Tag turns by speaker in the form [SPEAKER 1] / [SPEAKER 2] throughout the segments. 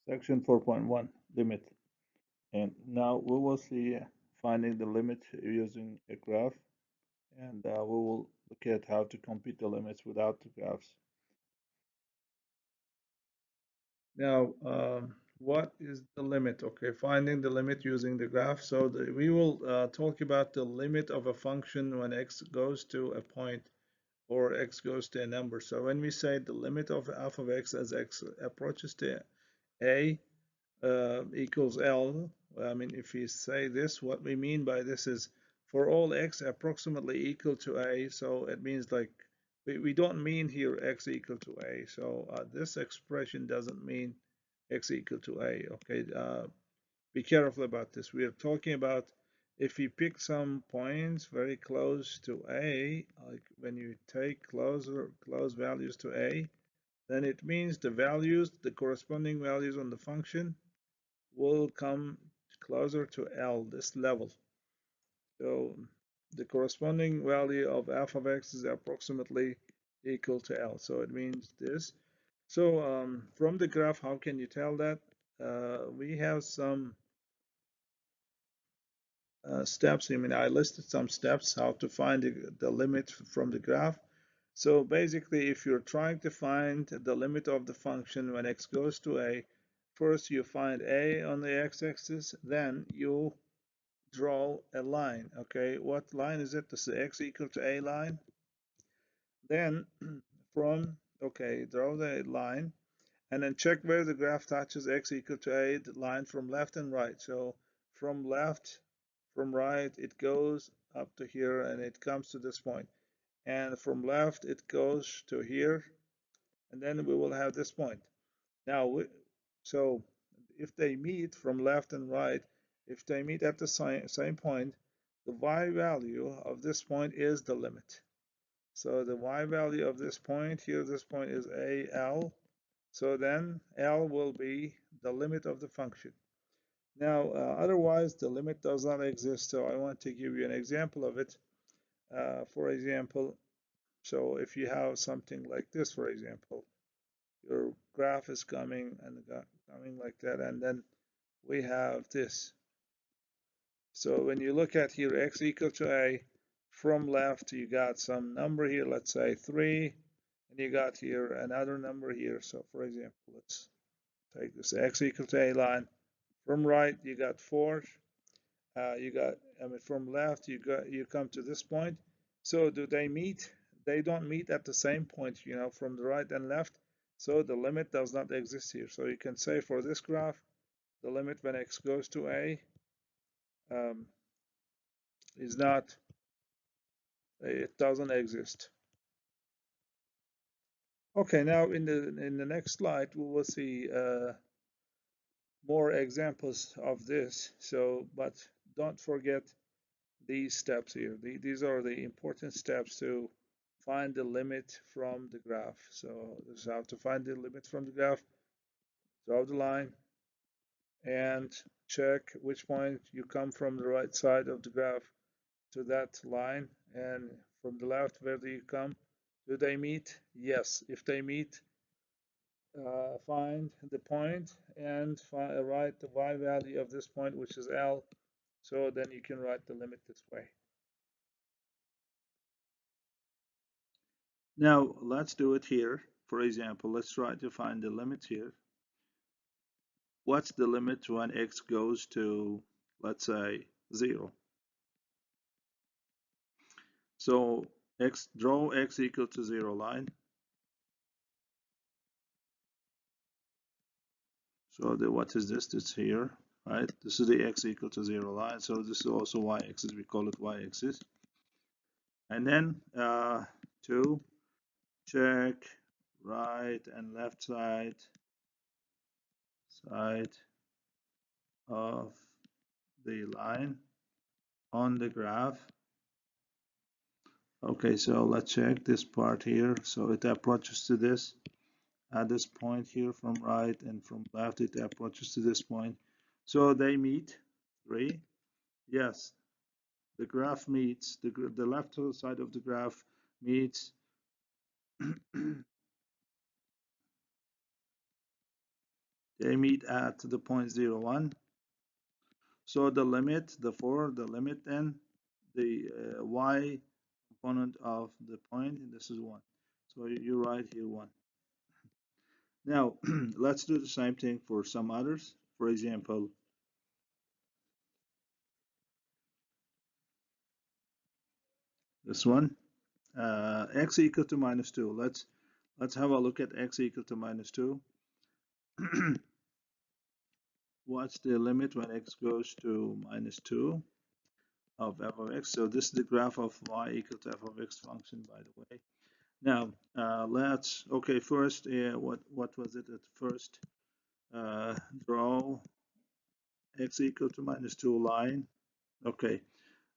[SPEAKER 1] Section 4.1 limit. And now we will see finding the limit using a graph, and we will look at how to compute the limits without the graphs. Now, what is the limit? Okay, finding the limit using the graph. So we will talk about the limit of a function when x goes to a point or x goes to a number. So when we say the limit of f of x as x approaches to a equals L, I mean, if we say this, what we mean by this is for all x approximately equal to a, so it means like we don't mean here x equal to a, so this expression doesn't mean x equal to a, okay? Be careful about this. We are talking about if you pick some points very close to a, like when you take close values to a, then it means the values, the corresponding values on the function will come closer to L, this level. So the corresponding value of f of x is approximately equal to L. So it means this. So from the graph, how can you tell that? We have some steps. I mean, I listed some steps how to find the limit from the graph. So basically, if you're trying to find the limit of the function when x goes to a, first you find a on the x-axis, then you draw a line. Okay, what line is it? This is x equal to a line. Then draw the line and then check where the graph touches x equal to a, the line from left and right. So from right, it goes up to here and it comes to this point. And from left, it goes to here, and then we will have this point. Now, so if they meet from left and right, if they meet at the same point, the y value of this point is the limit. So the y value of this point here, this point is AL. So then L will be the limit of the function. Now, otherwise, the limit does not exist. So I want to give you an example of it. For example, so if you have something like this, for example, your graph is coming and coming like that, and then we have this. So when you look at here, x equal to a, from left, you got some number here, let's say 3, and you got here another number here. So for example, let's take this x equal to a line. From right, you got 4. From left, you come to this point. So do they meet? They don't meet at the same point, from the right and left. So the limit does not exist here. So you can say for this graph, the limit when x goes to a um, is not, it doesn't exist. Okay, now in the next slide, we will see more examples of this. So, but don't forget these steps here. These are the important steps to find the limit from the graph. So this is how to find the limit from the graph. Draw the line and check which point you come from the right side of the graph to that line, and from the left, where do you come? Do they meet? Yes. If they meet, find the point and write the y value of this point, which is L. So then you can write the limit this way. Now let's do it here. For example, let's try to find the limit here. What's the limit when x goes to, let's say, 0? So draw x equal to 0 line. So what is this? It's here, right? This is the x equal to 0 line. So this is also y-axis. We call it y-axis. And then to check right and left side of the line on the graph. Okay, so let's check this part here. So it approaches to this at this point here from right, and from left it approaches to this point. So they meet 3. Yes, the graph meets, the left side of the graph meets They meet at the point 0, 1. So the limit, the limit then, the y component of the point, this is 1. So you write here 1. Now, let's do the same thing for some others. For example, this one, x equal to minus 2. Let's have a look at x equal to minus 2. What's the limit when x goes to minus 2 of f of x? So this is the graph of y equal to f of x function, by the way. Now, okay, first, what was it at first? Draw x equal to minus 2 line. Okay,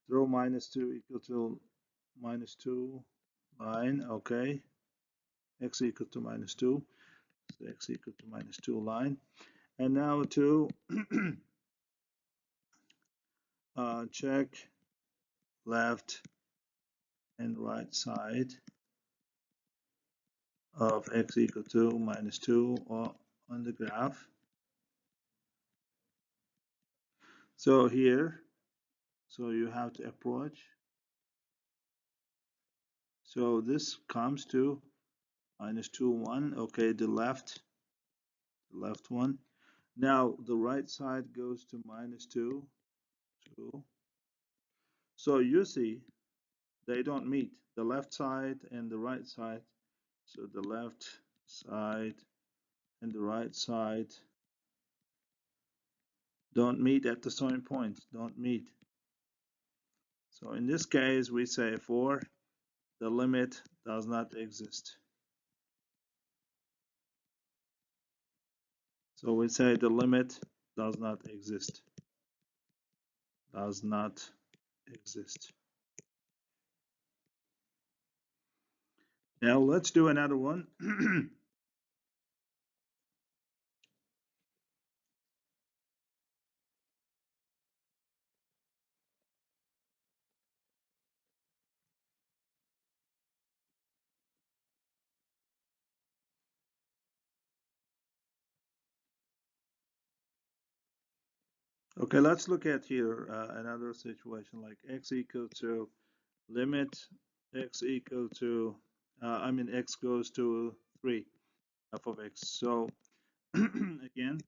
[SPEAKER 1] draw minus 2 equal to minus 2 line. Okay, x equal to minus 2. So x equal to minus 2 line. And now to check left and right side of x equal to minus 2 on the graph. So here, so you have to approach. So this comes to minus 2, 1. Okay, the left one. Now the right side goes to minus 2, 2. So you see, they don't meet, the left side and the right side. So the left side and the right side don't meet at the same point, don't meet. So in this case, we say for the limit does not exist. So we say the limit does not exist. Does not exist. Now let's do another one. Okay, let's look at here another situation like x equal to limit x equal to, x goes to 3 f of x. So again,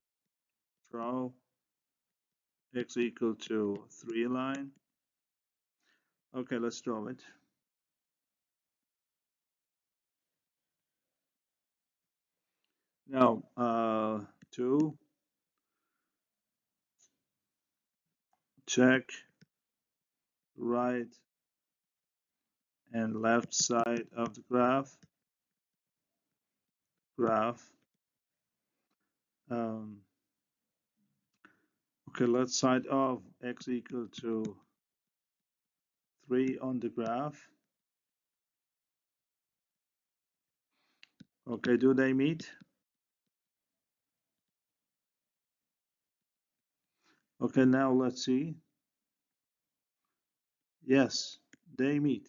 [SPEAKER 1] draw x equal to 3 line. Okay, let's draw it. Now, to check right and left side of the graph. Okay, let's side of x equal to 3 on the graph. Okay, do they meet? Okay, now let's see. Yes, they meet.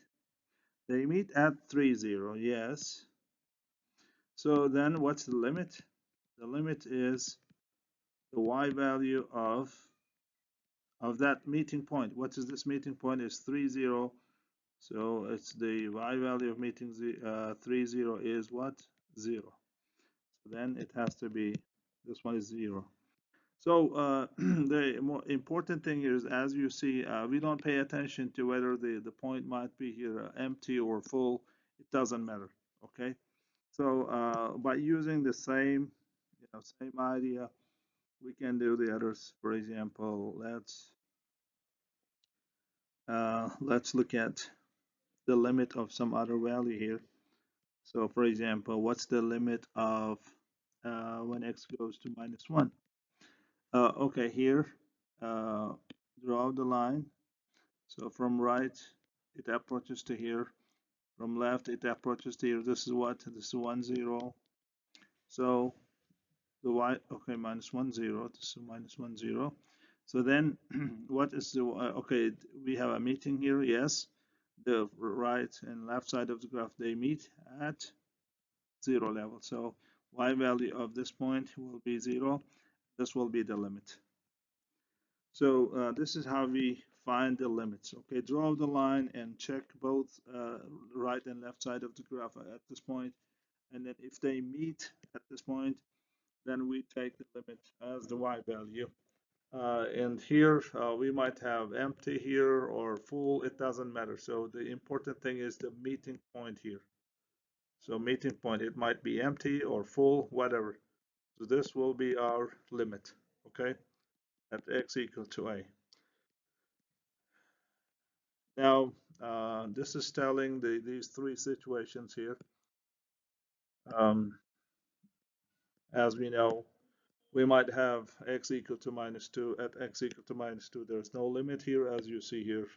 [SPEAKER 1] They meet at 3, 0, yes. So then what's the limit? The limit is the y value of that meeting point. What is this meeting point? Is 3, 0. So it's the y value of meeting 3, 0 is what? 0. So then it has to be, this one is 0. So the more important thing is, as you see, we don't pay attention to whether the point might be here empty or full. It doesn't matter. Okay. So by using the same, same idea, we can do the others. For example, let's look at the limit of some other value here. So for example, what's the limit of when x goes to minus 1? Okay, here, draw the line. So from right, it approaches to here. From left, it approaches to here. This is what? This is 1, 0. So the y, okay, minus 1, 0. This is minus 1, 0. So then, what is the, okay, we have a meeting here, yes. The right and left side of the graph, they meet at 0 level. So y value of this point will be 0. This will be the limit. So this is how we find the limits. Okay, draw the line and check both right and left side of the graph at this point, and then if they meet at this point, then we take the limit as the y value. And here we might have empty here or full, it doesn't matter. So the important thing is the meeting point here. So meeting point, it might be empty or full, whatever. So this will be our limit, okay, at x equal to a. Now, this is telling these three situations here. As we know, we might have x equal to -2 at x equal to -2. There's no limit here, as you see here.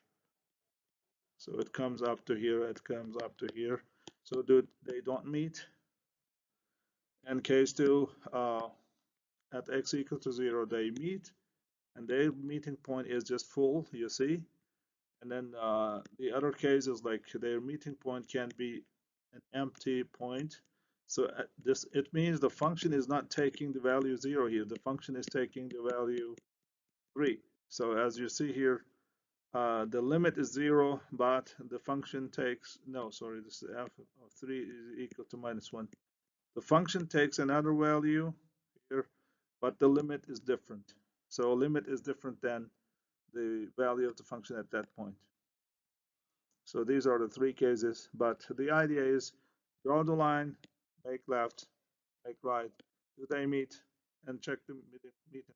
[SPEAKER 1] So it comes up to here, it comes up to here. So they don't meet. And case 2, at x equal to 0, they meet. And their meeting point is just full, you see. And then the other case is like their meeting point can be an empty point. So it means the function is not taking the value 0 here. The function is taking the value 3. So as you see here, the limit is 0, but the function takes, no, sorry, this is f of 3 is equal to -1. The function takes another value here, but the limit is different. So limit is different than the value of the function at that point. So these are the three cases, but the idea is draw the line, make left, make right, do they meet, and check the meeting.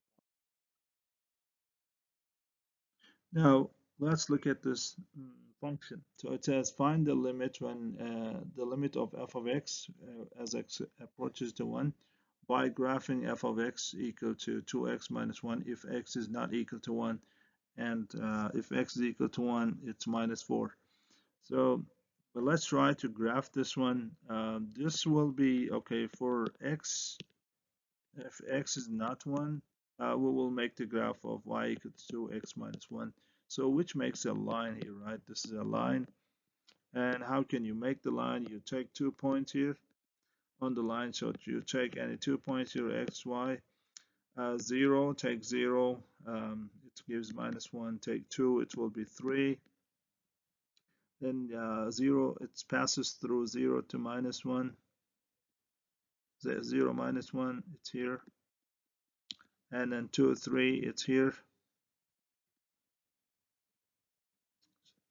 [SPEAKER 1] Now let's look at this function. So it says find the limit when the limit of f of x as x approaches to 1 by graphing f of x equal to 2x minus 1 if x is not equal to 1, and if x is equal to 1, it's -4. So but let's try to graph this one. This will be okay for x. If x is not 1, we will make the graph of y equals to x minus 1. So which makes a line here, right? This is a line. And how can you make the line? You take 2 points here on the line. So you take any 2 points here, x, y. 0, take 0. It gives -1. Take 2, it will be 3. Then 0, it passes through 0 to -1. 0 -1, it's here. And then 2, 3, it's here.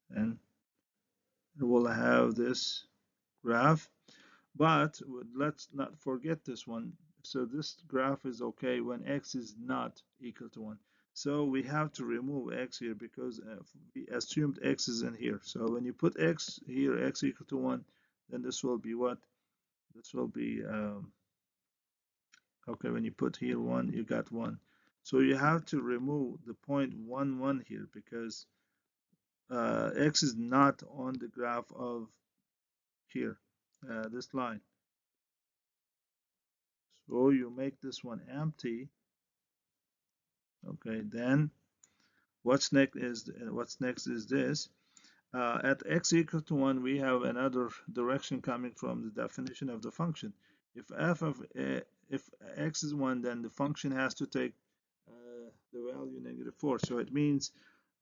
[SPEAKER 1] And we'll have this graph. But let's not forget this one. So this graph is okay when x is not equal to 1. So we have to remove x here because we assumed x is in here. So when you put x here, x equal to 1, then this will be what? This will be, okay, when you put here 1, you got 1. So you have to remove the point 1, 1 here because x is not on the graph of here, this line. So you make this one empty. Okay, then what's next is this. At x equal to 1, we have another direction coming from the definition of the function. If if x is 1, then the function has to take the value -4. So it means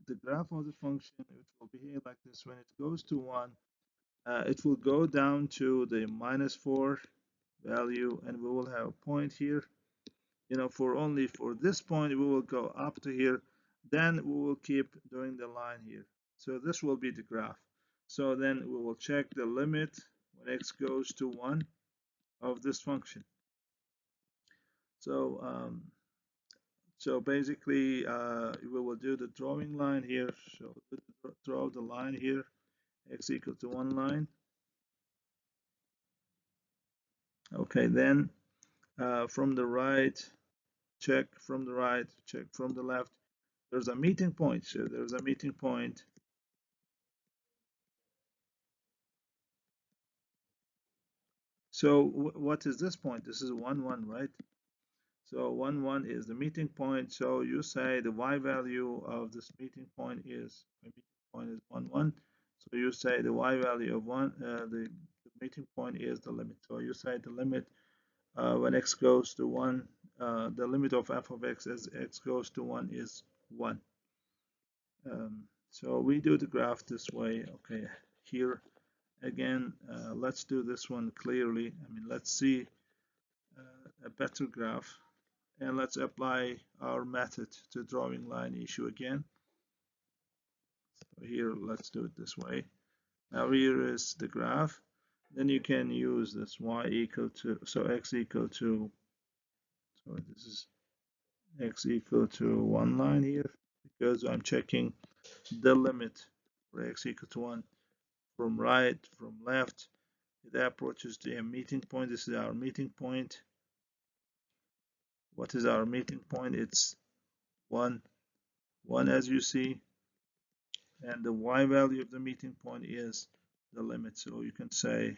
[SPEAKER 1] the graph of the function, it will behave like this. When it goes to 1, it will go down to the -4 value, and we will have a point here. For only for this point, we will go up to here. Then we will keep doing the line here. So this will be the graph. So then we will check the limit when x goes to 1 of this function. So basically, we will do the drawing line here. So draw the line here, x equal to 1 line. Okay, then from the right, check from the right, check from the left. There's a meeting point. So there's a meeting point. So what is this point? This is 1, 1, right? So 1, 1 is the meeting point. So you say the y value of this meeting point is 1, 1. So you say the y value of 1, the meeting point is the limit. So you say the limit when x goes to 1, the limit of f of x as x goes to 1 is 1. So we do the graph this way. Okay, here again, let's do this one clearly. I mean, let's see a better graph, and let's apply our method to drawing line issue again. So here, let's do it this way. Now here is the graph. Then you can use this y equal to, so x equal to, so this is x equal to 1 line here, because I'm checking the limit for x equal to 1 from right, from left. It approaches the meeting point. This is our meeting point. What is our meeting point? It's 1, 1 as you see, and the y value of the meeting point is the limit. So you can say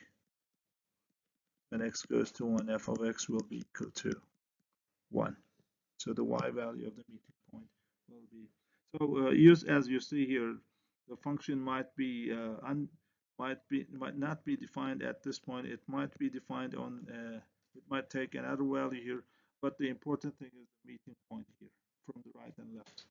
[SPEAKER 1] when x goes to 1, f of x will be equal to 1. So the y value of the meeting point will be. So as you see here, the function might not be defined at this point. It might be defined on. It might take another value here, but the important thing is the meeting point here from the right and left.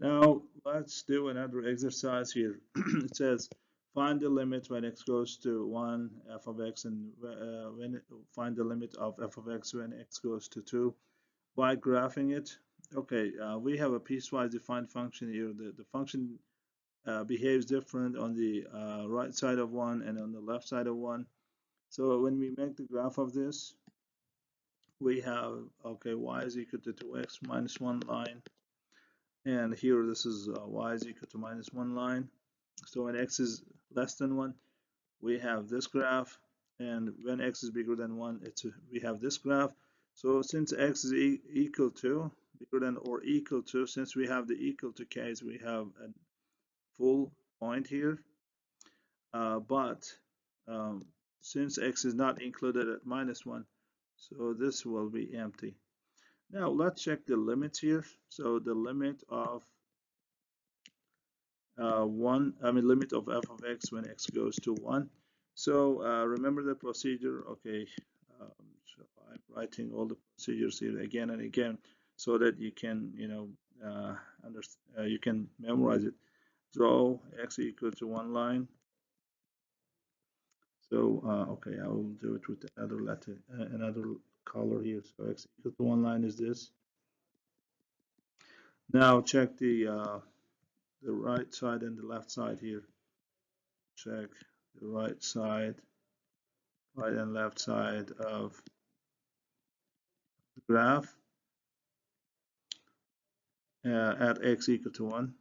[SPEAKER 1] Now let's do another exercise here. It says find the limit when x goes to 1 f of x, and find the limit of f of x when x goes to 2 by graphing it. Okay, we have a piecewise defined function here. The function behaves different on the right side of 1 and on the left side of 1. So when we make the graph of this, we have, okay, y is equal to 2x minus 1 line. And here this is y is equal to minus 1 line. So when x is less than 1, we have this graph. And when x is bigger than 1, we have this graph. So since x is equal to, bigger than or equal to, since we have the equal to case, we have a full point here. But since x is not included at minus 1, so this will be empty. Now let's check the limits here. So the limit of limit of f of x when x goes to 1. So remember the procedure. Okay, so I'm writing all the procedures here again and again so that you can, you can memorize it. Draw x equal to 1 line. So okay, I will do it with another letter, another color here. So x equal to 1 line is this. Now check the right side and the left side here. Check the right and left side of the graph at x equal to 1.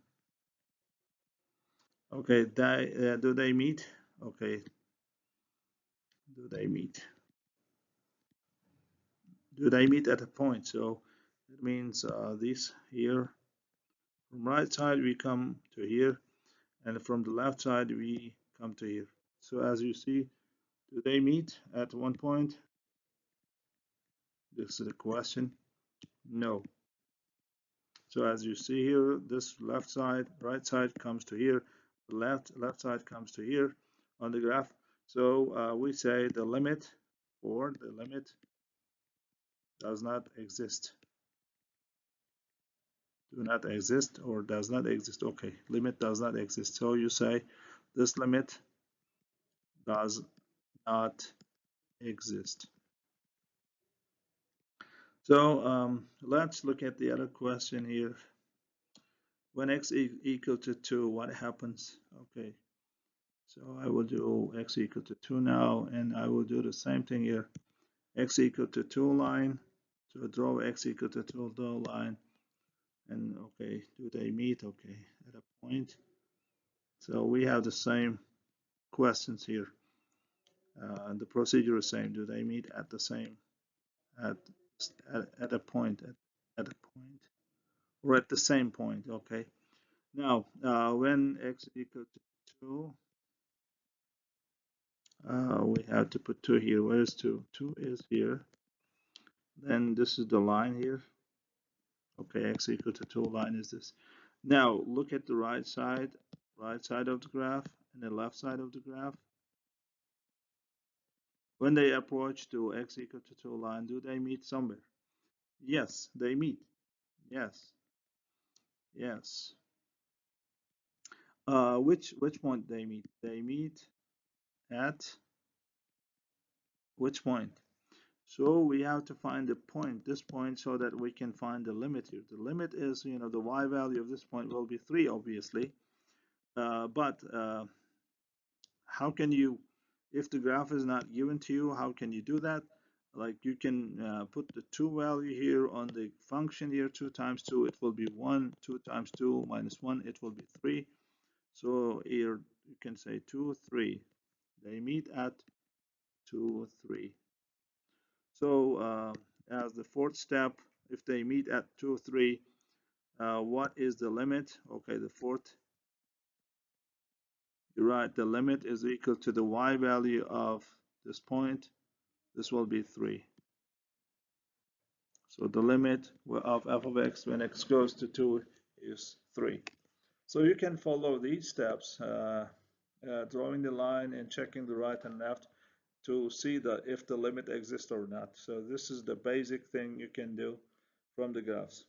[SPEAKER 1] Okay, do they meet? Okay, do they meet? Do they meet at a point? So it means this here. From right side we come to here, and from the left side we come to here. So as you see, do they meet at one point? This is the question. No. So as you see here, this left side, right side comes to here, the left side comes to here on the graph. So we say the limit does not exist. Do not exist or does not exist. Okay, limit does not exist. So you say this limit does not exist. So let's look at the other question here. When x equal to 2, what happens? Okay, so I will do x equal to 2 now, and I will do the same thing here. X equal to 2 line. So draw x equal to 2 line. And okay, do they meet? Okay, at a point. So we have the same questions here. The procedure is same. Do they meet at the same at at a point at a point or at the same point? Okay. Now when x equal to 2, we have to put 2 here. Where is 2? 2 is here. Then this is the line here. Okay, x equal to 2 line is this. Now look at the right side of the graph and the left side of the graph. When they approach to x equal to 2 line, do they meet somewhere? Yes, they meet. Yes, yes. Which point they meet? They meet at which point? So we have to find the point, this point, so that we can find the limit here. The limit is, you know, the y value of this point will be 3, obviously. But how can you, if the graph is not given to you, how can you do that? Like you can put the 2 value here on the function here, 2 times 2, it will be 1, 2 times 2 minus 1, it will be 3. So here you can say 2, 3. They meet at 2, 3. So as the fourth step, if they meet at 2, 3, what is the limit? Okay, the fourth, you're right, the limit is equal to the y value of this point. This will be 3. So the limit of f of x when x goes to 2 is 3. So you can follow these steps, drawing the line and checking the right and left to see that if the limit exists or not. So this is the basic thing you can do from the graphs.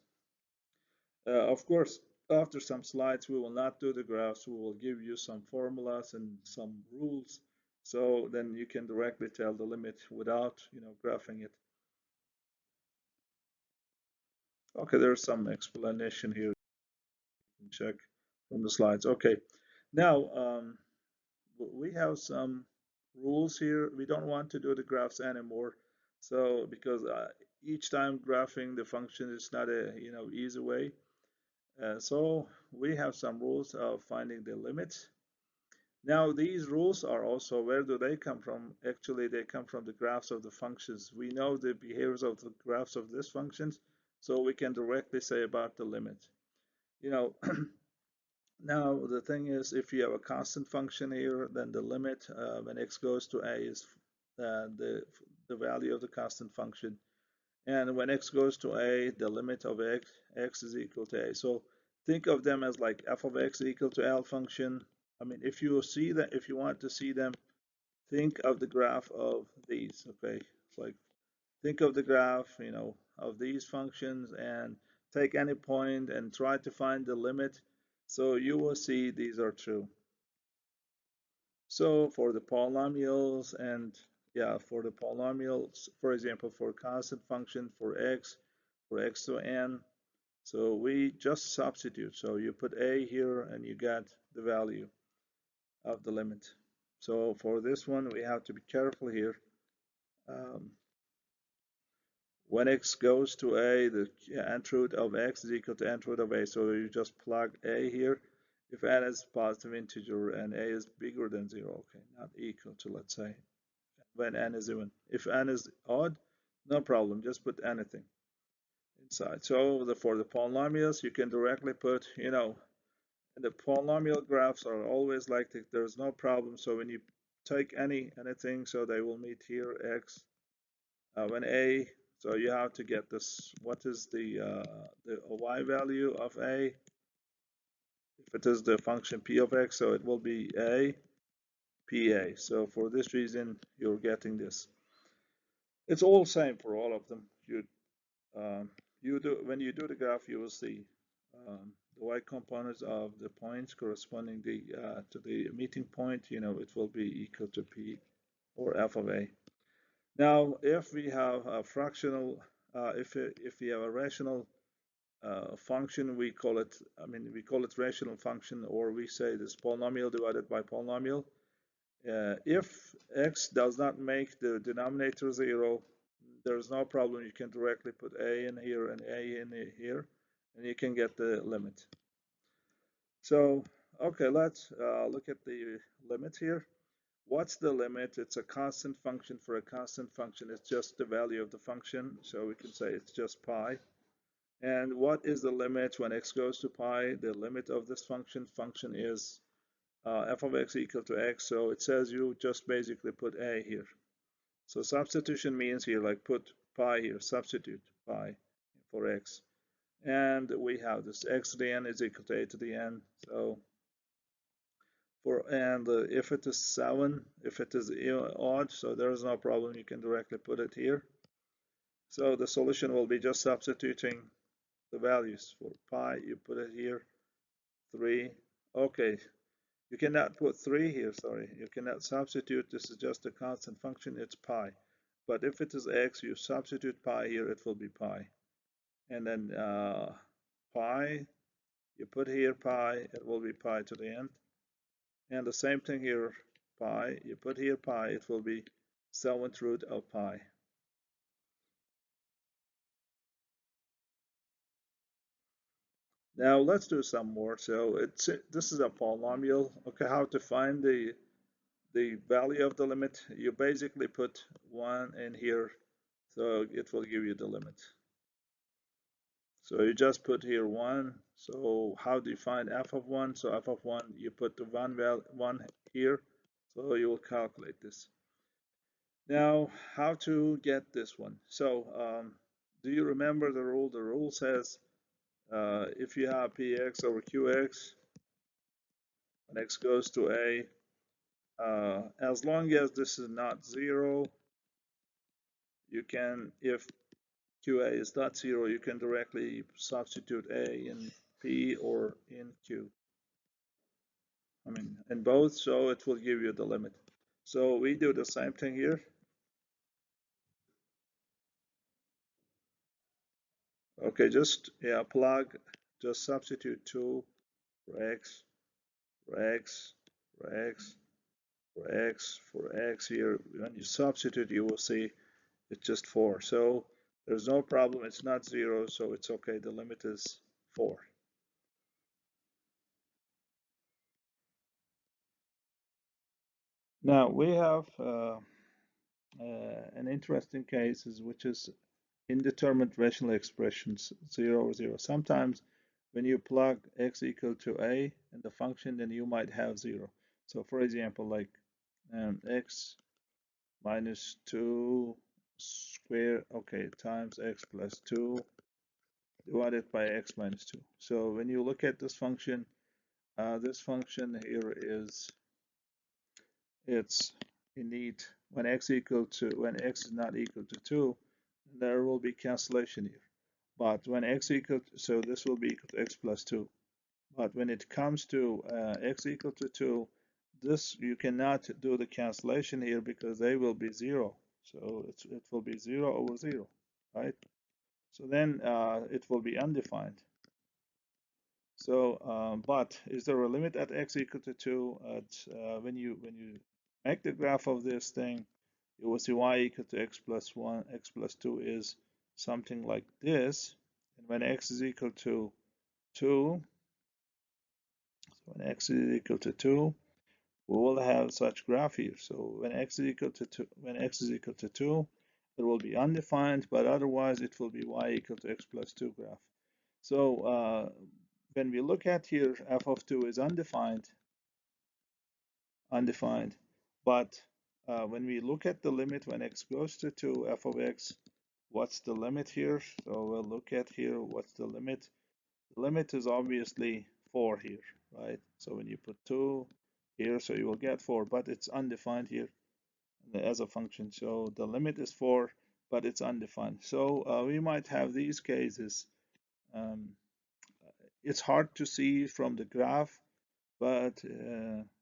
[SPEAKER 1] Of course, after some slides, we will not do the graphs. We will give you some formulas and some rules. So then you can directly tell the limit without, you know, graphing it. Okay, there's some explanation here. You can check from the slides. Okay, now we have some rules here. We don't want to do the graphs anymore. So because each time graphing the function is not a, you know, easy way. So we have some rules of finding the limits. Now these rules are also, where do they come from? Actually, they come from the graphs of the functions. We know the behaviors of the graphs of these functions, so we can directly say about the limit. You know, now the thing is, if you have a constant function here, then the limit when x goes to a is the value of the constant function. And when x goes to a, the limit of x is equal to a. So think of them as like f of x equal to L function. I mean, if you see that, if you want to see them, think of the graph of these, okay? It's like, think of the graph, you know, of these functions and take any point and try to find the limit. So you will see these are true. So for the polynomials and yeah, for the polynomials, for example, for constant function for x to n, so we just substitute. So you put a here and you get the value of the limit. So for this one, we have to be careful here. When x goes to a, the nth root of x is equal to nth root of a. So you just plug a here. If n is positive integer and a is bigger than 0, okay, not equal to, let's say, when n is even. If n is odd, no problem, just put anything inside. So for the polynomials, you can directly put, you know, the polynomial graphs are always like there's no problem. So when you take anything, so they will meet here x when a. So you have to get this. What is the y value of a? If it is the function p of x, so it will be a pa. So for this reason, you're getting this. It's all same for all of them. You do when you do the graph, you will see the y components of the points corresponding to the meeting point. You know, it will be equal to p or f of a. Now, if we have a fractional, if we have a rational function, we call it. I mean, we call it rational function, or we say this polynomial divided by polynomial. If x does not make the denominator 0, there's no problem. You can directly put a in here and a in here, and you can get the limit. So Okay, let's look at the limit here. What's the limit? It's a constant function. For a constant function, it's just the value of the function. So we can say it's just pi. And what is the limit when x goes to pi? The limit of this function is f of x equal to x. So it says you just basically put a here. So substitution means here, like put pi here, substitute pi for x. And we have this x to the n is equal to a to the n. So if it is 7, if it is odd, so there is no problem, you can directly put it here. So the solution will be just substituting the values. For pi, you put it here, 3. Okay, you cannot put 3 here, sorry. You cannot substitute, this is just a constant function, it's pi. But if it is x, you substitute pi here, it will be pi. And then pi, you put here pi, it will be pi to the n. And the same thing here, pi, you put here pi, it will be 7th root of pi. Now let's do some more. So this is a polynomial. Okay, how to find the value of the limit? You basically put 1 in here, so it will give you the limit. So you just put here 1. So how do you find f of 1? So f of 1, you put the 1 here, so you will calculate this. Now, how to get this one? So, do you remember the rule? The rule says if you have px over qx, when x goes to a, as long as this is not 0, you can, if qa is not 0, you can directly substitute a in p or in q. I mean, in both, so it will give you the limit. So we do the same thing here. Okay, just plug, just substitute 2 for x, for x, for x, for x, for x here. When you substitute, you will see it's just 4. So there's no problem. It's not 0, so it's okay. The limit is 4. Now we have an interesting case, which is indeterminate rational expressions, 0 or 0. Sometimes when you plug x equal to a in the function, then you might have 0. So for example, like x minus 2 square, okay, times x plus 2 divided by x minus 2. So when you look at this function here is, it's indeed when x is not equal to 2, there will be cancellation here. But when x equal to, so this will be equal to x plus 2. But when it comes to x equal to 2, this you cannot do the cancellation here because they will be 0. So it will be 0 over 0, right? So then it will be undefined. So, but is there a limit at x equal to 2? When you make the graph of this thing, you will see y equal to x plus 1, x plus 2 is something like this. And when x is equal to 2, so when x is equal to 2, we will have such graph here. So when x is equal to 2, it will be undefined, but otherwise it will be y equal to x plus 2 graph. So when we look at here, f of 2 is undefined, but when we look at the limit when x goes to 2, f of x, what's the limit here? So we'll look at here, what's the limit? The limit is obviously 4 here, right? So when you put 2 here, so you will get 4, but it's undefined here as a function. So the limit is 4, but it's undefined. So we might have these cases. It's hard to see from the graph, but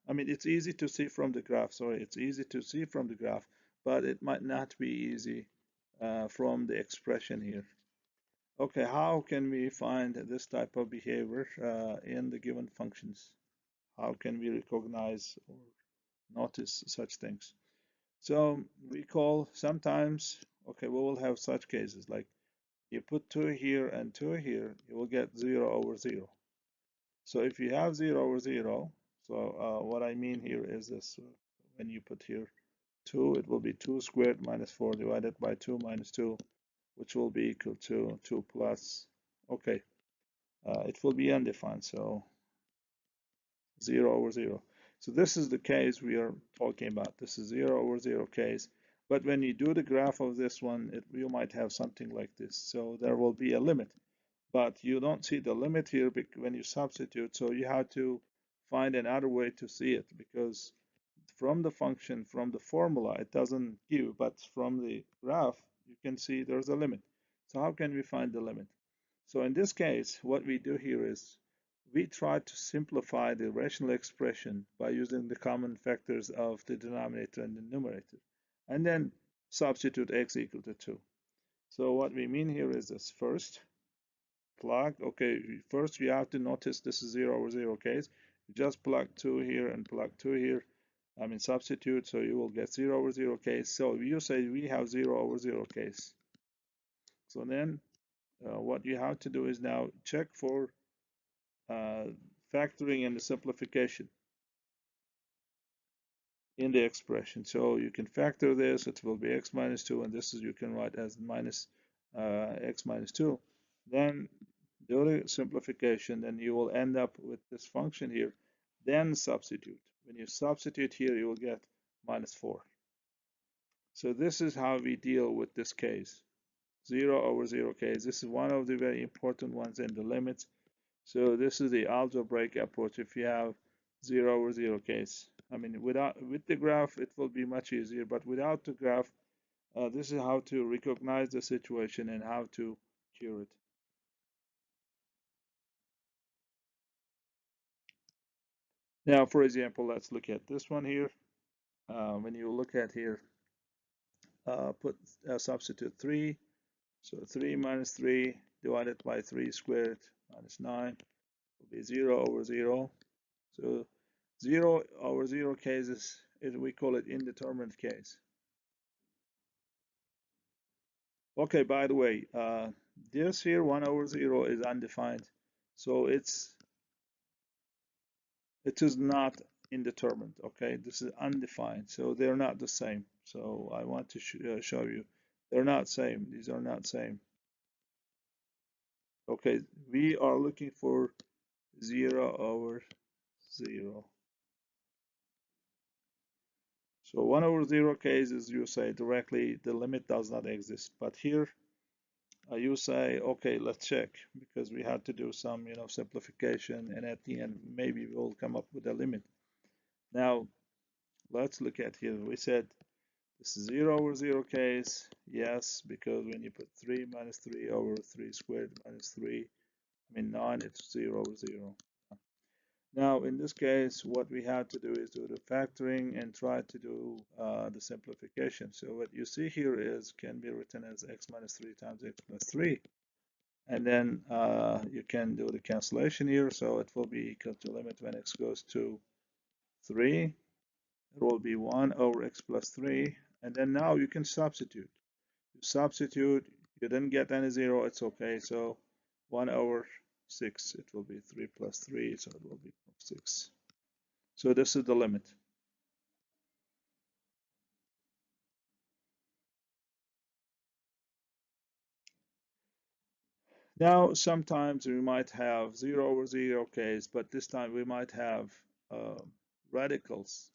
[SPEAKER 1] I mean, it's easy to see from the graph. Sorry, it's easy to see from the graph, but it might not be easy from the expression here. Okay, how can we find this type of behavior in the given functions? How can we recognize or notice such things? So we call sometimes, okay, we will have such cases like you put 2 here and 2 here, you will get 0 over 0. So if you have 0 over 0, so what I mean here is this. When you put here 2, it will be 2 squared minus 4 divided by 2 minus 2, which will be equal to 2 plus, okay, it will be undefined, so 0 over 0. So this is the case we are talking about. This is 0 over 0 case. But when you do the graph of this one, you might have something like this. So there will be a limit. But you don't see the limit here when you substitute. So you have to find another way to see it, because from the function, from the formula, it doesn't give. But from the graph, you can see there's a limit. So how can we find the limit? So in this case, what we do here is we try to simplify the rational expression by using the common factors of the denominator and the numerator, and then substitute x equal to 2. So what we mean here is this. First, plug, okay, first you have to notice this is 0 over 0 case. You just plug 2 here and plug 2 here. I mean substitute, so you will get 0 over 0 case. So you say we have 0 over 0 case. So then what you have to do is now check for factoring and the simplification in the expression. So you can factor this, it will be x minus 2, and this is you can write as minus x minus 2. Then do the simplification, then you will end up with this function here. Then substitute. When you substitute here, you will get minus 4. So this is how we deal with this case. 0 over 0 case. This is one of the very important ones in the limits. So this is the algebraic approach if you have 0 over 0 case. I mean, with the graph, it will be much easier, but without the graph, this is how to recognize the situation and how to cure it. Now, for example, let's look at this one here. When you look at here, substitute 3. So 3 minus 3 divided by 3 squared minus 9 will be 0 over 0. So 0 over 0 cases, we call it indeterminate case. Okay, by the way, this here 1 over 0 is undefined. So it is not indeterminate, okay? This is undefined, so they're not the same. So I want to show you. They're not same. These are not same. Okay, we are looking for 0 over 0. So 1 over 0 case is you say directly the limit does not exist. But here you say, okay, let's check, because we had to do some, simplification, and at the end maybe we'll come up with a limit. Now let's look at here. We said this is 0 over 0 case. Yes, because when you put 3 minus 3 over 3 squared minus 3, I mean 9, it's 0 over 0. Now, in this case, what we have to do is do the factoring and try to do the simplification. So what you see here is can be written as x minus 3 times x plus 3. And then you can do the cancellation here. So it will be equal to limit when x goes to 3. It will be 1 over x plus 3. And then now you can substitute. You substitute, you didn't get any 0, it's okay. So 1 over 6, it will be 3 plus 3, so it will be 6. So this is the limit. Now, sometimes we might have 0 over 0 case, but this time we might have radicals.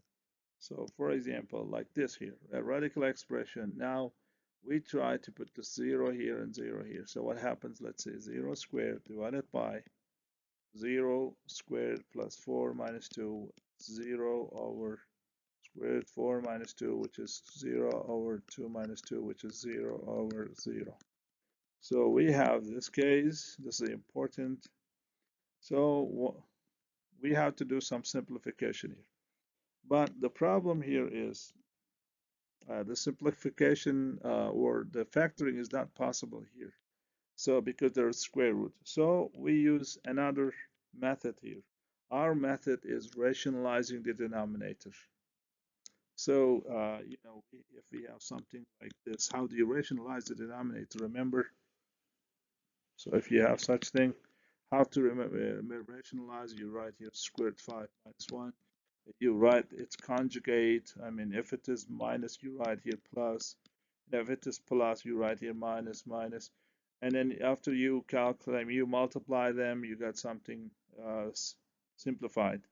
[SPEAKER 1] So for example, like this here, a radical expression. Now, we try to put the 0 here and 0 here. So what happens? Let's say 0 squared divided by 0 squared plus 4 minus 2, 0 over squared 4 minus 2, which is 0 over 2 minus 2, which is 0 over 0. So we have this case. This is important. So we have to do some simplification here. But the problem here is the simplification or the factoring is not possible here. So because there's square root. So we use another method here. Our method is rationalizing the denominator. So, if we have something like this, how do you rationalize the denominator? Remember? So if you have such thing, How to remember rationalize? You write here square root 5 minus 1. If you write its conjugate, I mean, if it is minus, you write here plus. If it is plus, you write here minus, minus. And then after you calculate, you multiply them, you got something simplified.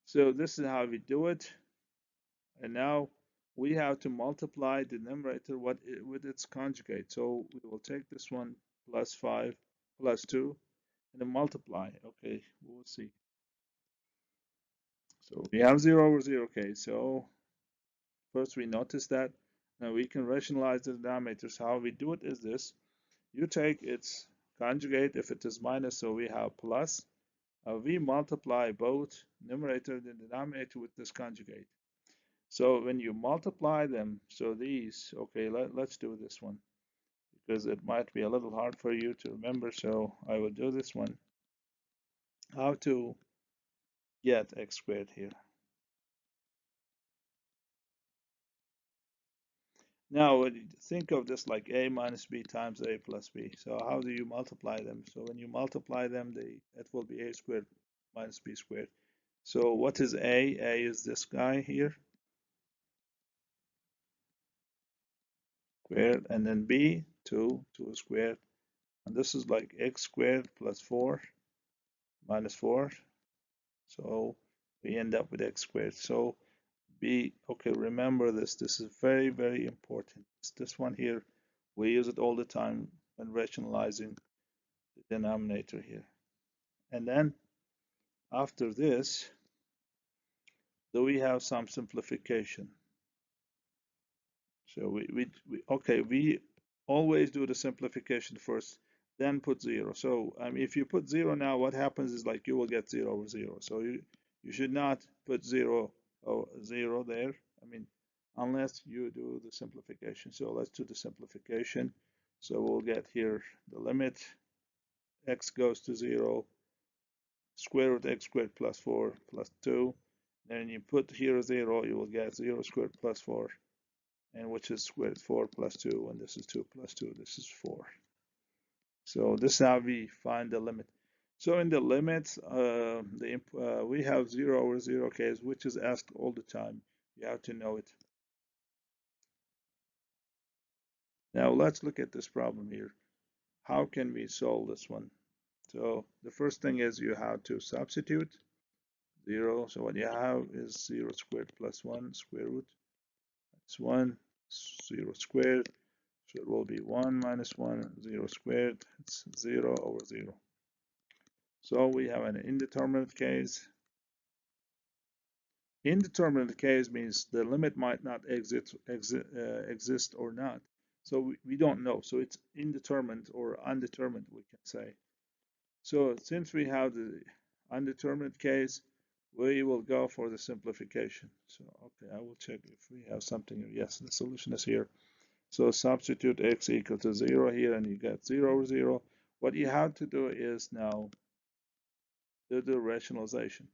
[SPEAKER 1] So this is how we do it. And now we have to multiply the numerator with its conjugate. So we will take this one plus 5 plus 2 and then multiply. Okay, we'll see. So we have 0 over 0. Okay, so first we notice that now we can rationalize the denominators. How we do it is this. You take its conjugate if it is minus, so we have plus. We multiply both numerator and denominator with this conjugate. So when you multiply them, so these, okay, let's do this one because it might be a little hard for you to remember. So I will do this one. How to get x squared here. Now think of this like a minus b times a plus b. So how do you multiply them? So when you multiply them, it will be a squared minus b squared. So what is a? A is this guy here, squared, and then b, 2 squared. And this is like x squared plus 4 minus 4. So we end up with x squared. So b, okay, remember this. This is very, very important. It's this one here. We use it all the time when rationalizing the denominator here. And then after this, do we have some simplification? So we always do the simplification first, then put 0. So if you put 0 now, what happens is like you will get 0 over 0. So you should not put 0 there. Unless you do the simplification. So let's do the simplification. So we'll get here the limit x goes to 0, square root x squared plus 4 plus 2. Then you put here 0, you will get 0 squared plus 4, and which is square root 4 plus 2, and this is 2 plus 2, this is 4. So this is how we find the limit. So in the limits, we have 0 over 0 case, which is asked all the time. You have to know it. Now let's look at this problem here. How can we solve this one? So the first thing is you have to substitute 0. So what you have is 0 squared plus 1 square root. That's 1, 0 squared. So it will be 1 minus 1, 0 squared. It's 0 over 0. So we have an indeterminate case. Indeterminate case means the limit might not exist or not. So we don't know. So it's indeterminate or undetermined, we can say. So since we have the undeterminate case, we will go for the simplification. So, okay, I will check if we have something. Yes, the solution is here. So substitute x equal to 0 here, and you get 0 over 0. What you have to do is now do the rationalization.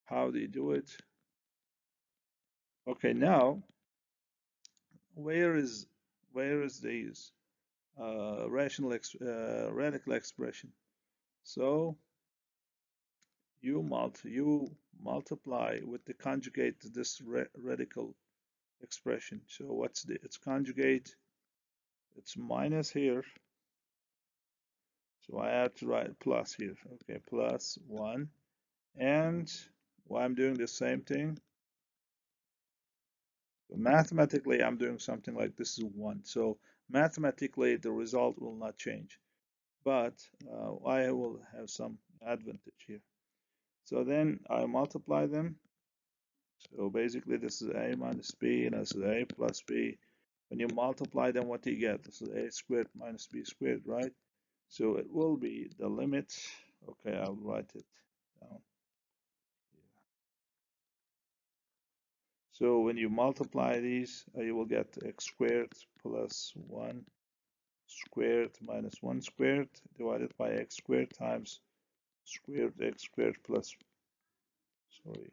[SPEAKER 1] How do you do it? Okay, now where is this radical expression? So you multiply with the conjugate to this radical expression. So what's its conjugate? It's minus here. So I have to write plus here. Okay, plus 1. And why I'm doing the same thing. So mathematically, I'm doing something like this is 1. So mathematically, the result will not change. But I will have some advantage here. So then I multiply them. So basically, this is a minus b, and this is a plus b. When you multiply them, what do you get? This is a squared minus b squared, right? So it will be the limit. Okay, I'll write it down. So when you multiply these, you will get x squared plus 1 squared minus 1 squared divided by x squared times square root x squared plus, sorry,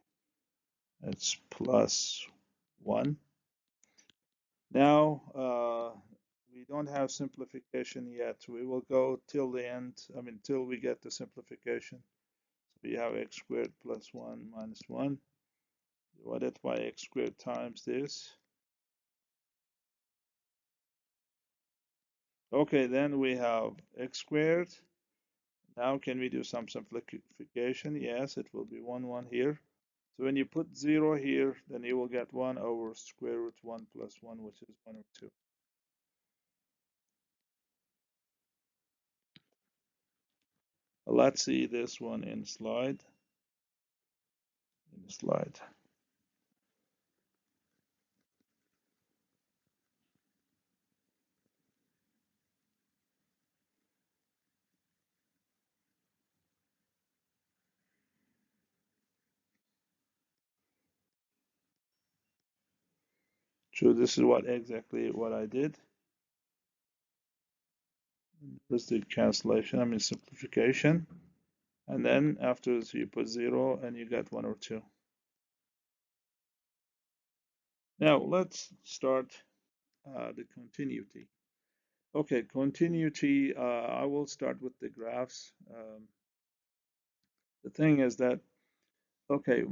[SPEAKER 1] it's plus 1. Now we don't have simplification yet. We will go till the end, I mean, till we get the simplification. So we have x squared plus 1 minus 1 divided by x squared times this. Okay, then we have x squared. Now can we do some simplification? Yes, it will be 1, 1 here. So when you put 0 here, then you will get 1 over square root 1 plus 1, which is 1 or 2. Let's see this one in slide. So this is exactly what I did. First the cancellation, I mean simplification. And then afterwards you put 0 and you get 1 or 2. Now let's start the continuity. Okay, continuity, I will start with the graphs. The thing is that, okay,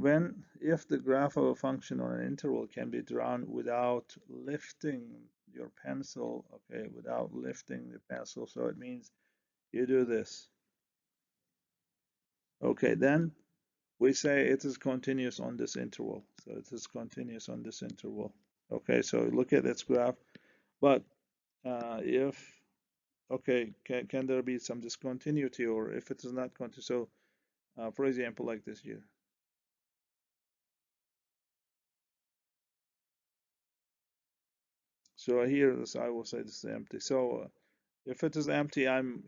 [SPEAKER 1] if the graph of a function on an interval can be drawn without lifting your pencil, okay, without lifting the pencil, so it means you do this. Okay, then we say it is continuous on this interval. So it is continuous on this interval. Okay, so look at its graph. But okay, can there be some discontinuity, or if it is not continuous? So for example, like this here. So here, I will say this is empty. So if it is empty, I'm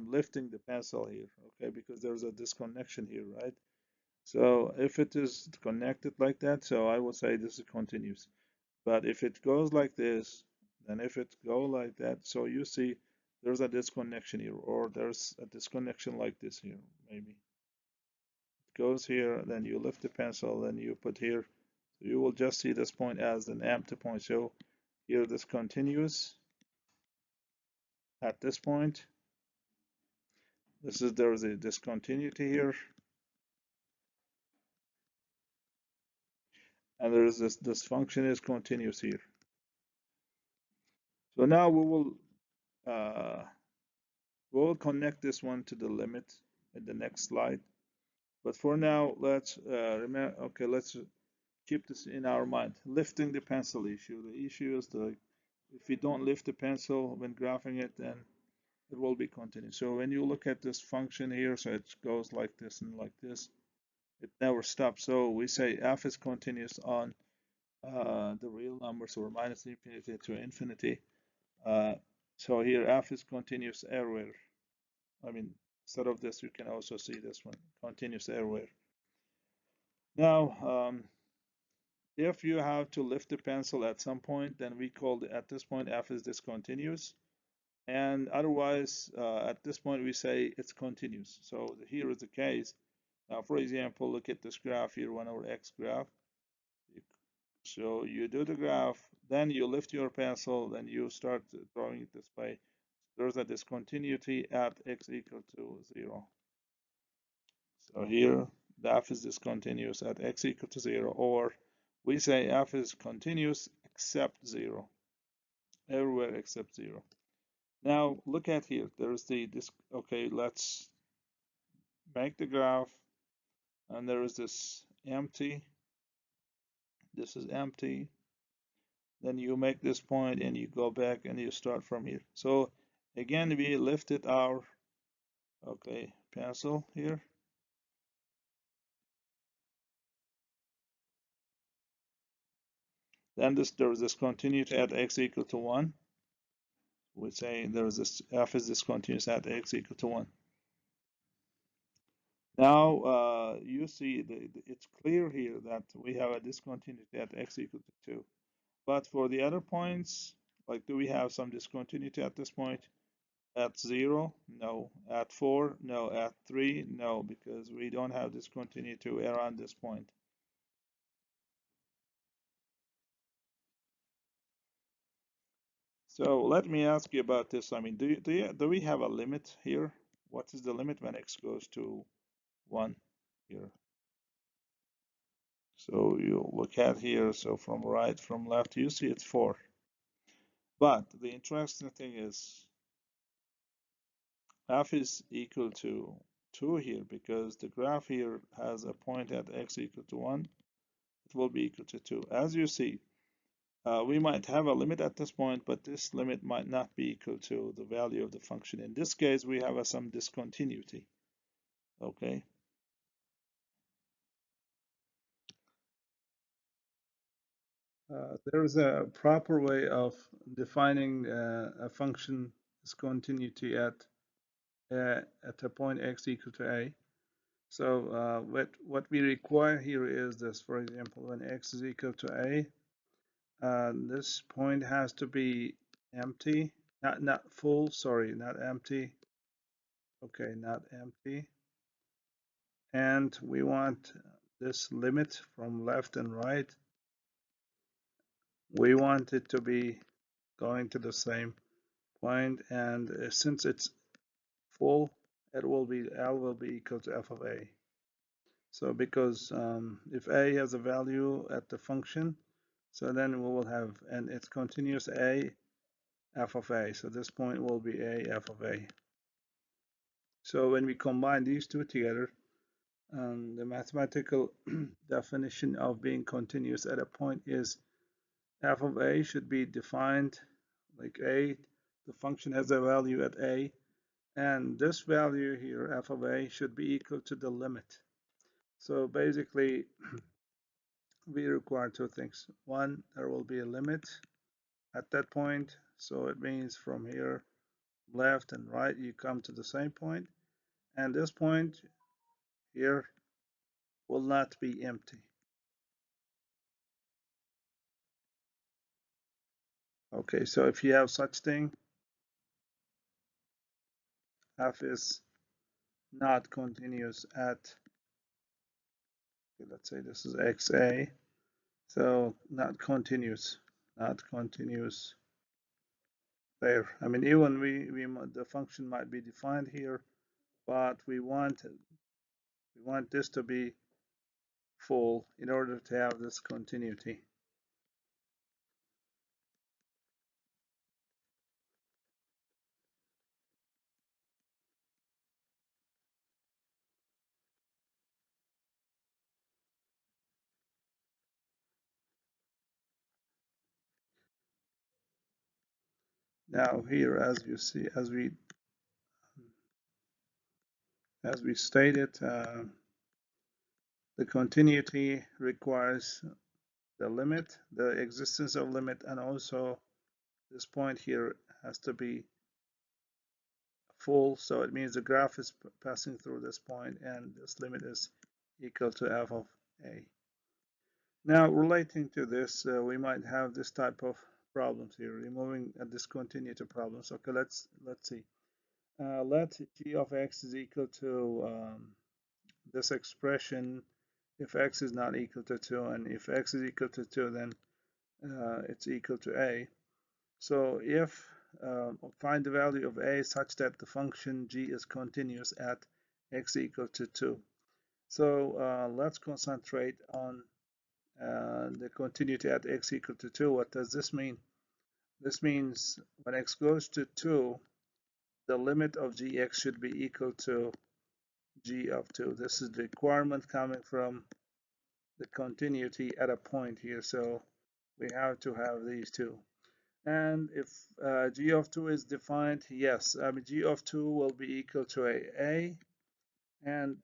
[SPEAKER 1] lifting the pencil here, okay, because there's a disconnection here, right? So if it is connected like that, so I will say this is continuous. But if it goes like this, then if it go like that, so you see there's a disconnection here, or there's a disconnection like this here, maybe. It goes here, then you lift the pencil, then you put here. So you will just see this point as an empty point. So here this continuous at this point. There is a discontinuity here. And there is this function is continuous here. So now we'll connect this one to the limit in the next slide. But for now, let's remember. Okay, let's keep this in our mind. Lifting the pencil issue. The issue is if you don't lift the pencil when graphing it, then it will be continuous. So when you look at this function here, so it goes like this and like this. It never stops. So we say f is continuous on the real numbers, or minus infinity to infinity. So here f is continuous everywhere. I mean, instead of this, you can also see this one, continuous everywhere. Now, if you have to lift the pencil at some point, then we call at this point f is discontinuous. And otherwise, at this point, we say it's continuous. So here is the case. Now, for example, look at this graph here, 1 over x graph. So you do the graph, then you lift your pencil, then you start drawing it this way. There's a discontinuity at x equal to 0. So here, the f is discontinuous at x equal to 0, or we say f is continuous except 0, everywhere except 0. Now look at here. There's this. Okay, let's make the graph, and there is this empty. This is empty. Then you make this point and you go back and you start from here. So again, we lifted our pencil here. Then there is this continuity at x equal to 1. We say there is this f is discontinuous at x equal to 1. Now you see it's clear here that we have a discontinuity at x equal to 2. But for the other points, like, do we have some discontinuity at this point? At 0? No. At 4? No. At 3? No, because we don't have discontinuity around this point. So let me ask you about this. I mean, do we have a limit here? What is the limit when x goes to 1 here? So you look at here, so from right, from left, you see it's 4. But the interesting thing is f is equal to 2 here because the graph here has a point at x equal to 1. It will be equal to 2. As you see, we might have a limit at this point, but this limit might not be equal to the value of the function. In this case, we have some discontinuity. Okay. There is a proper way of defining a function discontinuity at a point x equal to a. So what we require here is this. For example, when x is equal to a, this point has to be empty, not full. Sorry, not empty. Okay, not empty. And we want this limit from left and right. We want it to be going to the same point, and since it's full, L will be equal to f of a. So because if a has a value at the function, so then we will have, and it's continuous a f of a. So this point will be a f of a. So when we combine these two together, the mathematical definition of being continuous at a point is f of a should be defined like a. The function has a value at a, and this value here, f of a, should be equal to the limit. So basically, we require two things. One, there will be a limit at that point. So it means from here, left and right, you come to the same point. And this point here will not be empty. Okay, so if you have such thing, f is not continuous at, okay, let's say this is xa. So not continuous there. I mean, even the function might be defined here, but we want this to be full in order to have this continuity. Now here, as you see, as we stated, the continuity requires the limit, the existence of limit, and also this point here has to be full. So it means the graph is passing through this point, and this limit is equal to f of a. Now, relating to this, we might have this type of problems here, removing a discontinuity problems. Okay, let's see. Let g of x is equal to this expression if x is not equal to 2, and if x is equal to 2, then it's equal to a. So if find the value of a such that the function g is continuous at x equal to 2. So let's concentrate on the continuity at x equal to 2. What does this mean? This means when x goes to 2, the limit of gx should be equal to g of 2. This is the requirement coming from the continuity at a point here. So we have to have these two. And if g of 2 is defined, yes, g of 2 will be equal to a. And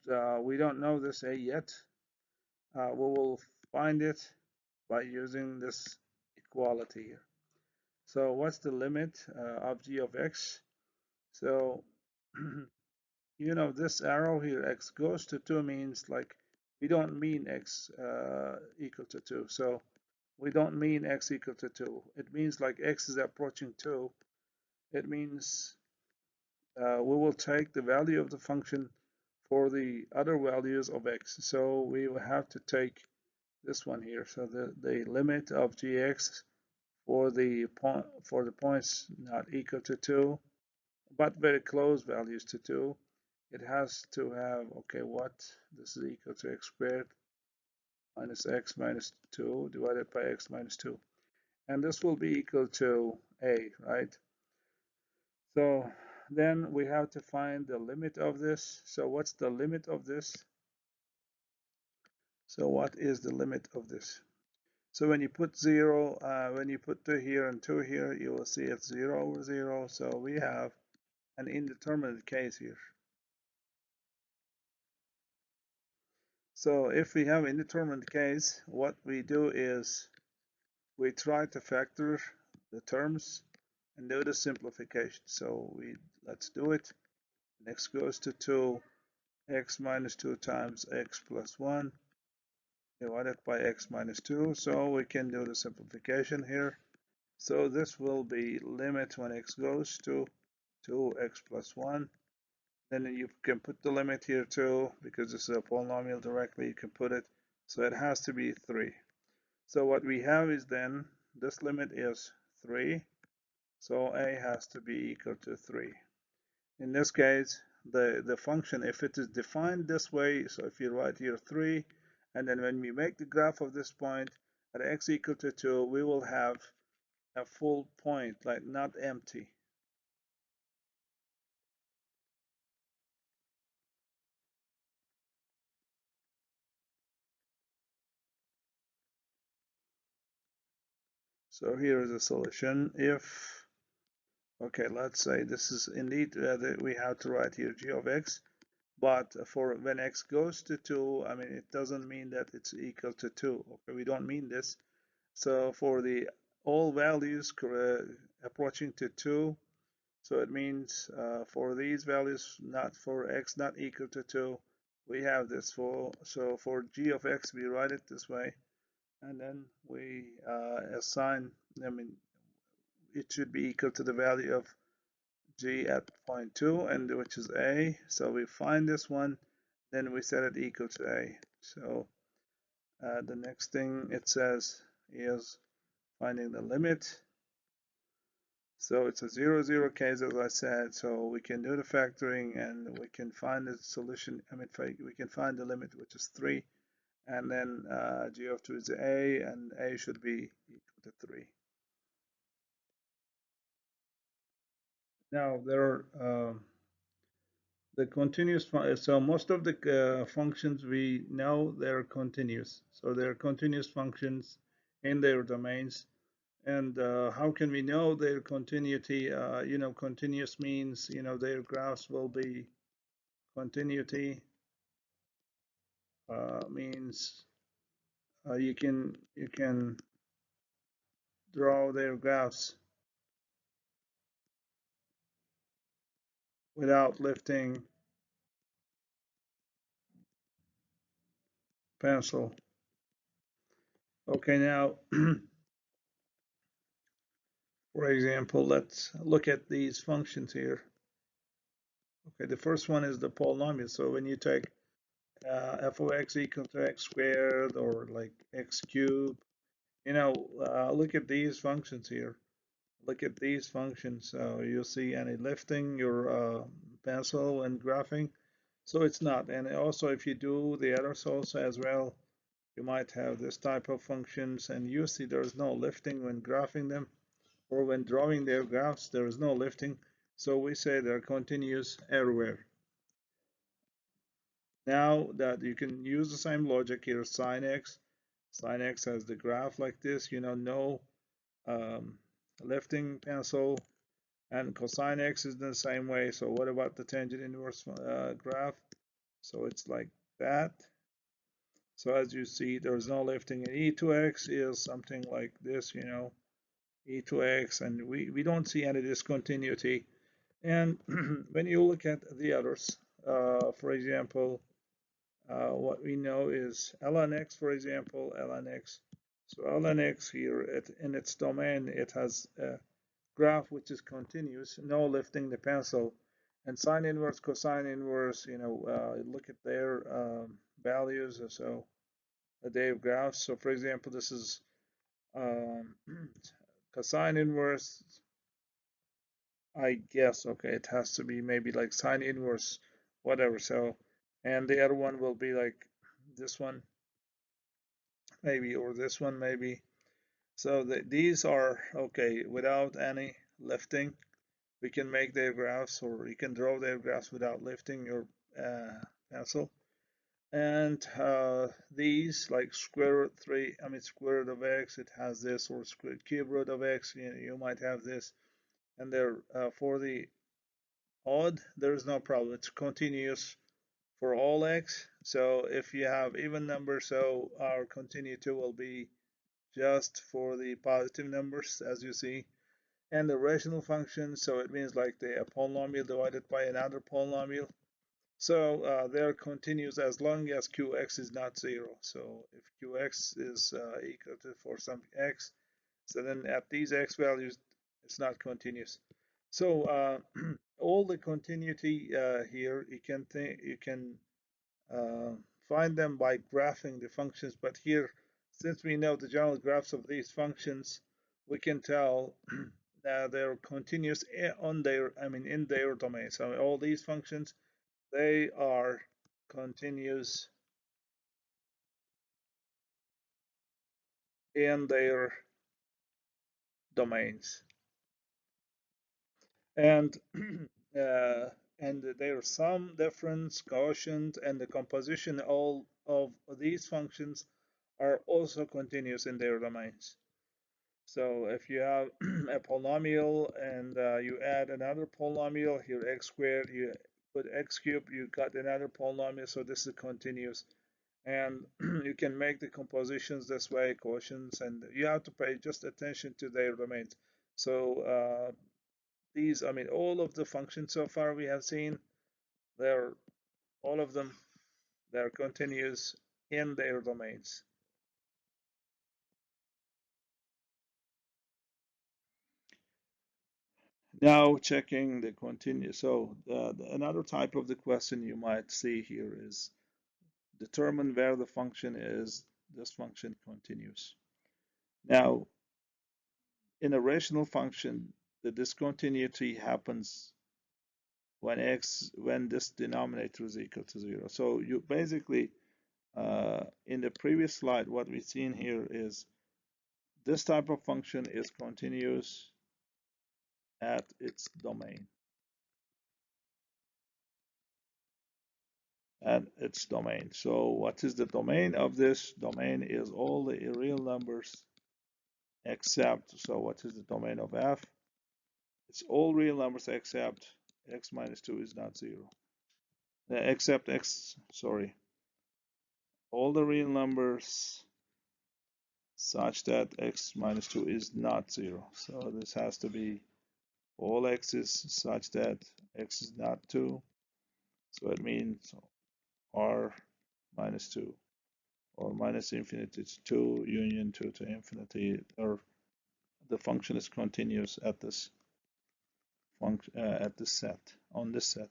[SPEAKER 1] we don't know this a yet. We will find it by using this equality here. So what's the limit of g of x? So this arrow here, x goes to 2, means like we don't mean x equal to 2. So we don't mean x equal to 2. It means like x is approaching 2. It means we will take the value of the function for the other values of x. So we will have to take this one here. So the limit of gx for the points not equal to 2, but very close values to 2, it has to have, okay, what? This is equal to x squared minus x minus 2 divided by x minus 2. And this will be equal to a, right? So then we have to find the limit of this. So what's the limit of this? So what is the limit of this? So when you put 0, when you put 2 here and 2 here, you will see it's 0 over 0. So we have an indeterminate case here. So if we have indeterminate case, what we do is we try to factor the terms and do the simplification. So let's do it. X goes to 2, x minus 2 times x plus 1 divided by x minus 2. So we can do the simplification here. So this will be limit when x goes to 2x plus 1. Then you can put the limit here too, because this is a polynomial directly, you can put it. So it has to be 3. So what we have is then, this limit is 3. So a has to be equal to 3. In this case, the function, if it is defined this way, so if you write here 3, and then when we make the graph of this point at x equal to 2, we will have a full point, like not empty. So here is a solution. If, okay, let's say this is indeed, we have to write here g of x, but for when x goes to 2, I mean, it doesn't mean that it's equal to 2. Okay, we don't mean this. So for the all values approaching to 2, so it means for these values, not for x not equal to 2, we have this for, so for g of x, we write it this way, and then we assign, I mean, it should be equal to the value of g at point 2, and which is a. So we find this one, then we set it equal to a. So the next thing it says is finding the limit. So it's a 0, 0 case, as I said. So we can do the factoring and we can find the solution. I mean, we can find the limit, which is 3. And then g of 2 is a, and a should be equal to 3. Now, there are the continuous, so most of the functions we know they're continuous. So they're continuous functions in their domains. And how can we know their continuity? Continuous means, their graphs will be continuity, means you can draw their graphs without lifting pencil. Okay, now, for example, let's look at these functions here. Okay, the first one is the polynomial. So when you take f of x equal to x squared or like x cubed, look at these functions here. Look at these functions. You'll see any lifting your pencil when graphing. So it's not. And also, if you do the others also as well, you might have this type of functions, and you see there's no lifting when graphing them, or when drawing their graphs, there is no lifting. So we say they're continuous everywhere. Now that you can use the same logic here, sine x has the graph like this, no lifting pencil, and cosine x is the same way. So what about the tangent inverse graph? So it's like that. So as you see, there's no lifting, and e2x is something like this, e2x, and we don't see any discontinuity. And when you look at the others, for example, what we know is ln x, for example, ln x. So ln x here, in its domain, it has a graph which is continuous, no lifting the pencil. And sine inverse, cosine inverse, look at their values. So their graphs. So for example, this is cosine inverse, I guess, okay, it has to be maybe like sine inverse, whatever. So, and the other one will be like this one, maybe, or this one, maybe. So these are okay without any lifting. We can make their graphs, or you can draw their graphs without lifting your pencil. And these, like square root 3, I mean square root of x, it has this, or square cube root of x, you might have this. And there, for the odd, there's no problem. It's continuous for all x. So if you have even numbers, so our continuity will be just for the positive numbers, as you see. And the rational function, so it means like the polynomial divided by another polynomial. So they're continuous as long as qx is not 0. So if qx is equal to for some x, so then at these x values, it's not continuous. So all the continuity here, you can find them by graphing the functions. But here, since we know the general graphs of these functions, we can tell that they're continuous on their, I mean, in their domain. So all these functions, they are continuous in their domains. And and there's some difference, quotient, and the composition all of these functions are also continuous in their domains. So if you have a polynomial and you add another polynomial here, x squared, you put x cubed, you got another polynomial, so this is continuous. And you can make the compositions this way, quotients, and you have to pay just attention to their domains. So these, I mean, all of the functions so far we have seen, they're all of them, they're continuous in their domains. Now checking the continuous. So another type of the question you might see here is determine where the function is, this function continuous. Now, in a rational function, the discontinuity happens when this denominator is equal to 0. So you basically, in the previous slide, what we've seen here is this type of function is continuous at its domain. At its domain. So what is the domain of this? Domain is all the real numbers except, so what is the domain of f? It's all real numbers except x minus 2 is not 0. Except x, sorry, all the real numbers such that x minus 2 is not 0. So this has to be all x's such that x is not 2. So it means r minus 2. Or minus infinity to 2 union 2 to infinity, or the function is continuous at this function at this set, on this set.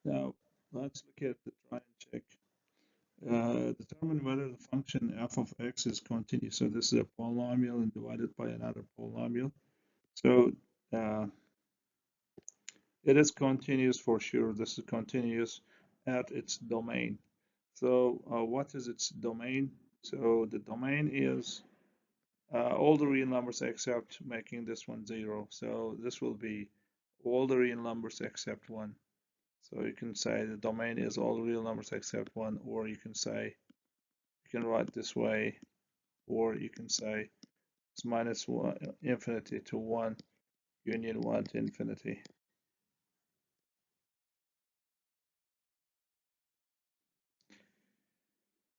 [SPEAKER 1] Now let's look at the try and check. Determine whether the function f of x is continuous. So this is a polynomial and divided by another polynomial. So it is continuous for sure. This is continuous at its domain. So what is its domain? So the domain is all the real numbers except making this one 0. So this will be all the real numbers except 1. So you can say the domain is all the real numbers except 1, or you can say, you can write this way, or you can say it's minus 1, infinity to 1, union 1 to infinity.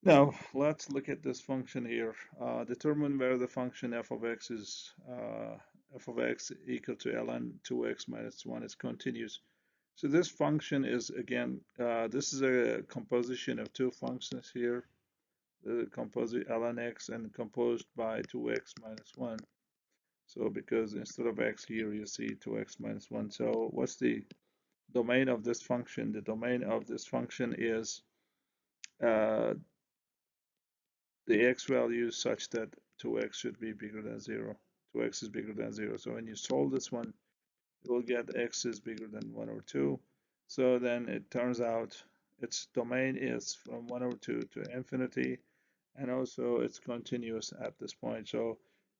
[SPEAKER 1] Now, let's look at this function here. Determine where the function f of x is f of x equal to ln 2x minus 1 is continuous. So this function is, again, this is a composition of two functions here. the composite ln x and composed by 2x minus 1. So because instead of x here you see 2x minus 1. So what's the domain of this function? The domain of this function is the x value such that 2x should be bigger than 0. 2x is bigger than 0. So when you solve this one, you will get x is bigger than 1 over 2. So then it turns out its domain is from 1 over 2 to infinity, and also it's continuous at this point. So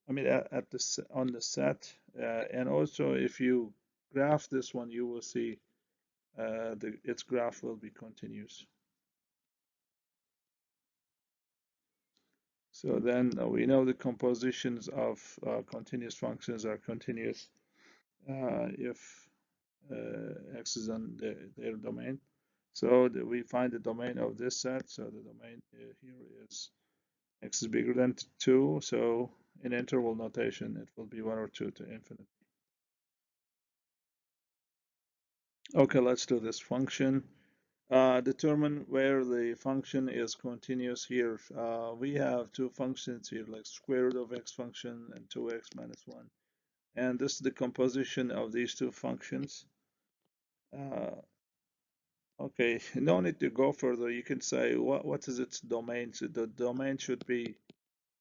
[SPEAKER 1] I mean at this on the set, and also if you graph this one, you will see its graph will be continuous. So then we know the compositions of continuous functions are continuous if x is on their domain. So we find the domain of this set. So the domain here is x is bigger than 2. So in interval notation, it will be 1 or 2 to infinity. Okay, let's do this function. Determine where the function is continuous here. We have two functions here, like square root of x function and 2x minus 1. And this is the composition of these two functions. Okay, no need to go further. You can say what is its domain? So the domain should be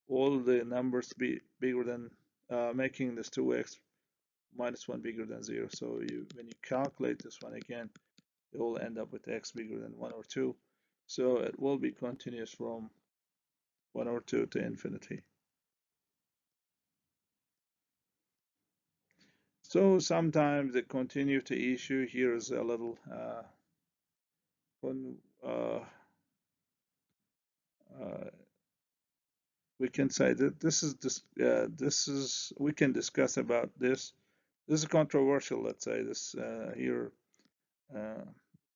[SPEAKER 1] all the numbers be bigger than making this 2x minus 1 bigger than 0. So when you calculate this one again, it will end up with x bigger than 1 or 2. So it will be continuous from 1 or 2 to infinity. So sometimes the continuity issue here is a little uh, we can say that this is we can discuss about this. This is controversial. Let's say this here.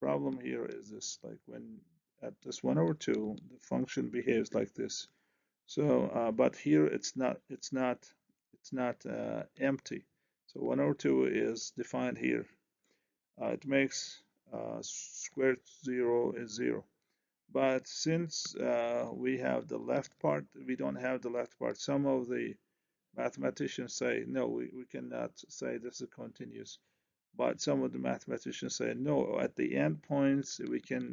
[SPEAKER 1] Problem here is this: like when at this 1 over 2, the function behaves like this. So, but here it's not. It's not empty. So 1 over 2 is defined here. It makes square root 0 is 0. But since we have the left part, we don't have the left part. Some of the mathematicians say, no, we cannot say this is continuous. But some of the mathematicians say, no, at the end points, we can